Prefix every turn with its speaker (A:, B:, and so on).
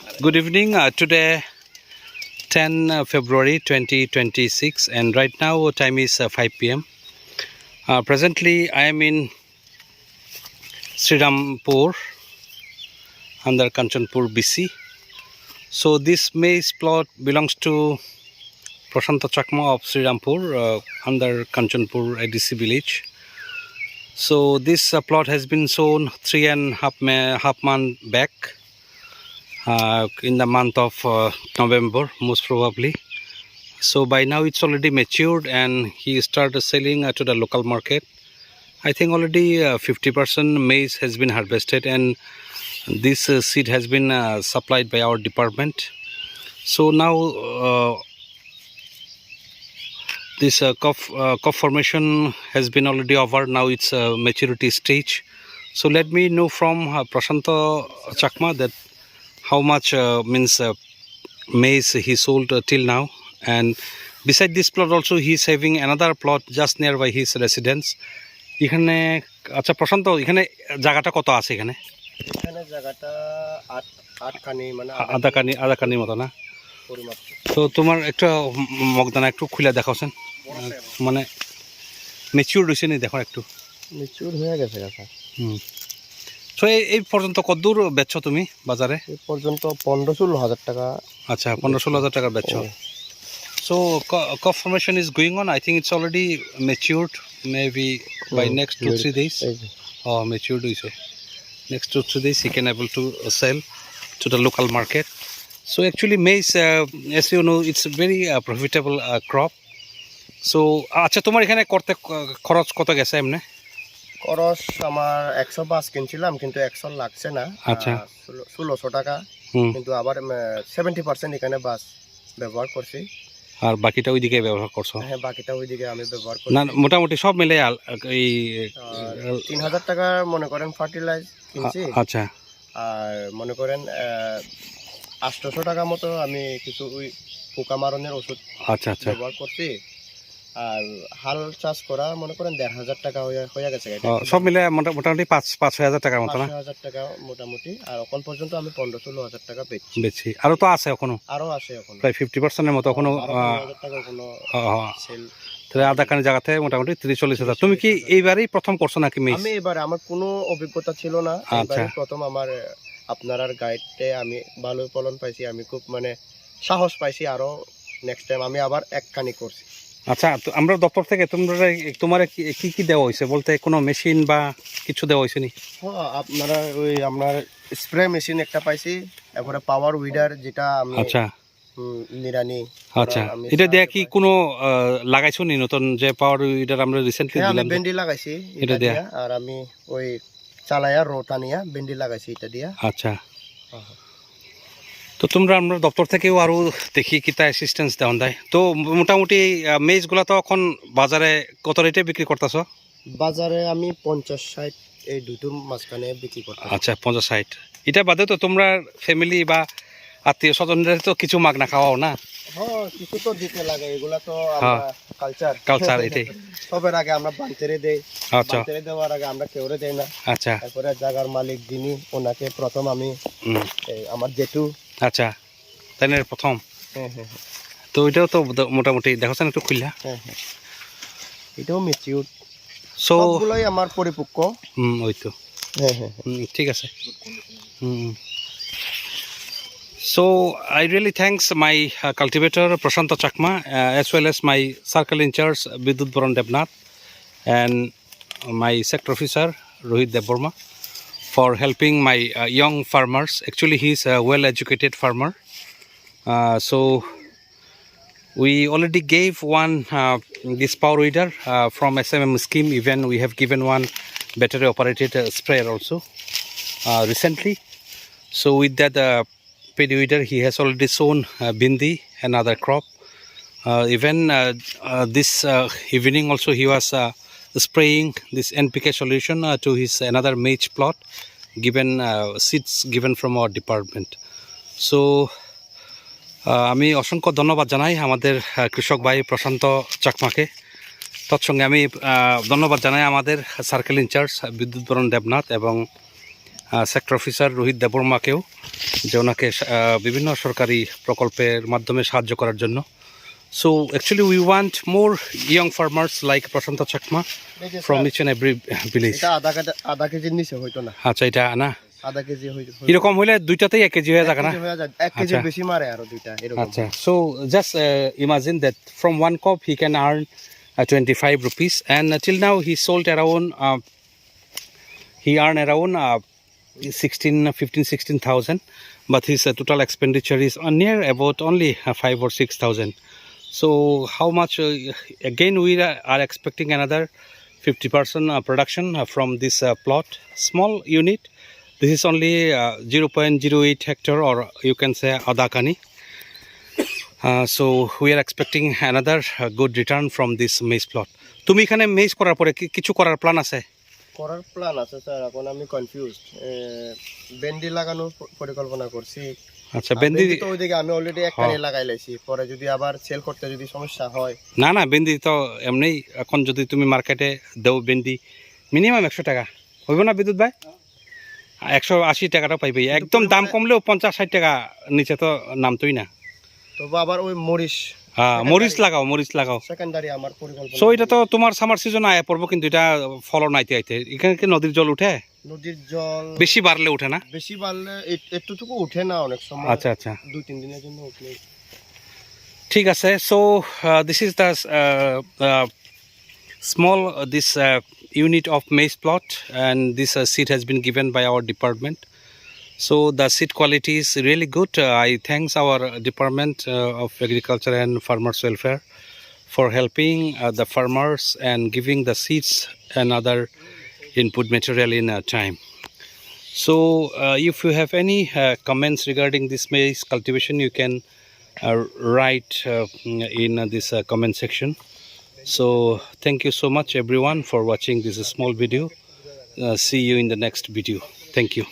A: Good evening. Today, 10 February 2026, and right now time is 5 p.m. Presently, I am in Srirampur under Kanchanpur, BC. So this maize plot belongs to Prashanta Chakma of Srirampur under Kanchanpur ADC village. So this plot has been sown 3.5 months back. In the month of November, most probably. So by now it's already matured and he started selling to the local market. I think already 50% maize has been harvested, and this seed has been supplied by our department. So now this cup formation has been already over. Now it's maturity stage. So let me know from Prashanta Chakma that how much maize he sold till now, and beside this plot also he is having another plot just nearby his residence. এখানে আচ্ছা প্রশান্ত, এখানে জায়গাটা কত আছে? এখানে
B: জায়গাটা 8 কানি, মানে
A: আধা কানির মতো না? তো তোমার একটা মগদানা একটু খুলে দেখাওছেন, মানে ম্যাচিউর হয়েছে নি? দেখো একটু
B: ম্যাচিউর হয়ে গেছে গাছা।
A: তো এই পর্যন্ত কতদূর বেচছো তুমি বাজারে?
B: এই পর্যন্ত 15-16 হাজার টাকা।
A: আচ্ছা, 15-16 হাজার টাকা বেচছো। So cup formation is going on. I think it's already matured. Maybe by next 2-3 days. Oh, matured is next 2-3 days he can able to sell to the local market. So actually maize, as you know, it's a very profitable crop. So আচ্ছা, তোমার এখানে করতে খরচ কত গেছে এমনি?
B: খরচ আমার 105 কিনছিলাম, কিন্তু 100 লাগছে না।
A: আচ্ছা,
B: 1600 টাকা। কিন্তু আবার 70% এখানে বাস ব্যবহার করছি,
A: আর বাকিটা ওইদিকে ব্যবহার করছো?
B: হ্যাঁ, বাকিটা ওইদিকে আমি ব্যবহার করছি।
A: না, মোটামুটি সব মিলে এই
B: 3000 টাকা মনে করেন ফার্টিলাইজ কিনছি।
A: আচ্ছা,
B: আর মনে করেন 800 টাকা মতো আমি কিছু ওই পোকা মারণের ওষুধ ব্যবহার করছি। আর হাল চাষ করা মনে করেন 1500 টাকা হয়ে গেছে।
A: সব মিলে মোটামুটি 5-6 হাজার টাকার মতো না?
B: 5,000 টাকা মোটামুটি। আর এখন পর্যন্ত আমি 15-16 হাজার টাকা বেচছি।
A: আরো তো আছে এখনো?
B: আরো আছে এখন
A: প্রায় 50% মতো এখনো। তাহলে আধা কানি জায়গাতে মোটামুটি 30-40 হাজার। তুমি কি এইবারই প্রথম করছো নাকি?
B: আমি এবারে, আমার কোনো অভিজ্ঞতা ছিল না, এবারে প্রথম। আমার আপনার গাইডে আমি ভালো ফলন পাইছি, আমি খুব মানে সাহস পাইছি। আরো নেক্সট টাইম আমি আবার এক কানি করছি।
A: আচ্ছা, আমরা দপ্তর থেকে তোমার কি কি দেওয়া হয়েছে বলতে? কোনো মেশিন বা কিছু দেওয়া হয়েছে নি?
B: হ্যাঁ, আপনারা ওই আপনার স্প্রে মেশিন একটা পাইছি, তারপরে পাওয়ার উইডার যেটা আমি নিরানি।
A: আচ্ছা, এটা দেয়া কি কোনো লাগাইছো নি নতুন যে পাওয়ার উইডার আমরা রিসেন্টলি দিলাম?
B: আমি বেন্ডি লাগাইছি এটা দিয়া, আর আমি ওই চালায়া রোটা নিয়া বেন্ডি লাগাইছি এটা দিয়া।
A: আচ্ছা, তো তোমরা আমরা দপ্তর থেকেও আরও দেখি কিতা অ্যাসিস্ট্যান্স দেওয়া দেয়। তো মোটামুটি মেজগুলো তো এখন বাজারে কত রেটে বিক্রি করতেছ?
B: বাজারে আমি 50-60 এই দুটোর মাঝখানে বিক্রি করতেছি।
A: আচ্ছা, 50-60। এটা বাদে তো তোমরা ফ্যামিলি বা আত্মীয় স্বজনদের তো কিছু মাগনা খাওয়াও না?
B: হ্যাঁ, কিছু তো দিতে লাগে, এগুলা তো আমরা
A: কালচার এটাই।
B: সবের আগে আমরা বান্তেরে দেই।
A: আচ্ছা,
B: বান্তেরে দেওয়ার আগে আমরা কেউরে দেই না।
A: আচ্ছা,
B: তারপরে জায়গার মালিক যিনি, ওনাকে প্রথম আমি আমার জেঠু।
A: আচ্ছা, তাই না প্রথম?
B: হ্যাঁ।
A: তো ওইটাও তো মোটামুটি দেখাচ্ছেন একটু খুললা?
B: হ্যাঁ, এটাও ম্যাচিউর, সবগুলোই আমার পরিপক্ক।
A: ওই তো।
B: হ্যাঁ,
A: ঠিক আছে। So I really thanks my cultivator Prashanta Chakma as well as my circle in charge Bidut Boron Devnath and my sector officer Rohit Deborma for helping my young farmers. Actually he is a well educated farmer, so we already gave one this power weeder from SMM scheme. Even we have given one battery operated sprayer also recently. So with that paddy weeder he has already sown bindi and other crop. Even this evening also he was spraying this NPK solution to his another maize plot, given seeds given from our department. So আমি অসংখ্য ধন্যবাদ জানাই আমাদের কৃষক ভাই প্রশান্ত চাকমাকে। তৎসঙ্গে আমি ধন্যবাদ জানাই আমাদের সার্কেল ইনচার্জ বিদ্যুৎ বরণ দেবনাথ এবং সেক্টর অফিসার রোহিত দেববর্মাকেও, যে ওনাকে বিভিন্ন সরকারি প্রকল্পের মাধ্যমে সাহায্য করার জন্য। So actually we want more young farmers like Prashant Chakma from each and every village.
B: এটা আধা কেজির নিচে হইতো না।
A: আচ্ছা, এটা না
B: আধা কেজি
A: এরকম হইলে দুইটাতেই 1 কেজি হয়ে যাবে না?
B: 1 কেজি বেশি মারে আরো দুইটা এরকম।
A: আচ্ছা, so just imagine that from 1 cup he can earn 25 rupees, and till now he sold around he earned around 16,000, but his total expenditure is near about only 5 or 6,000. So how much again we are expecting another 50% production from this plot, small unit. This is only 0.08 hectare, or you can say adakani. So we are expecting another good return from this maize plot. তুমি এখানে maids করার পরে কিছু করার plan আছে?
B: করার plan আছে sir, এখন আমি কনফিউজড। ভেন্ডি লাগানোর পরিকল্পনা করছি।
A: আচ্ছা, ভেন্ডি
B: তো ওইদিকে আমি অলরেডি একখানে লাগাই লাইছি, পরে যদি আবার সেল করতে যদি সমস্যা হয়।
A: না না, ভেন্ডি তো এমনি এখন যদি তুমি মার্কেটে দাও ভেন্ডি মিনিমাম 100 টাকা হইব না বিদ্যুৎ ভাই? 180 টাকাটা পাইবে, একদম দাম কমলেও 50-60 টাকা নিচে তো নামতোই না।
B: তবে আবার ওই মরিচ
A: মরিচ লাগাও
B: সেকেন্ডারি আমার পরিকল্পনা।
A: সো এটা তো তোমার সামার সিজন আয় পড়বো, কিন্তু এটা ফলন আইতে আইতে এখানে কি নদীর জল উঠে?
B: নদীর জল
A: বেশি বাড়লে উঠে না?
B: বেশি বাড়লে একটুটুকু উঠে না, অনেক সময়।
A: আচ্ছা আচ্ছা,
B: 2-3 দিনের জন্য উঠলে
A: ঠিক আছে। So this is the small this unit of maize plot, and this seed has been given by our department. So the seed quality is really good. I thanks our department of agriculture and farmers welfare for helping the farmers and giving the seeds and other input material in time. So if you have any comments regarding this maize cultivation, you can write in this comment section. So thank you so much everyone for watching this small video. See you in the next video. Thank you.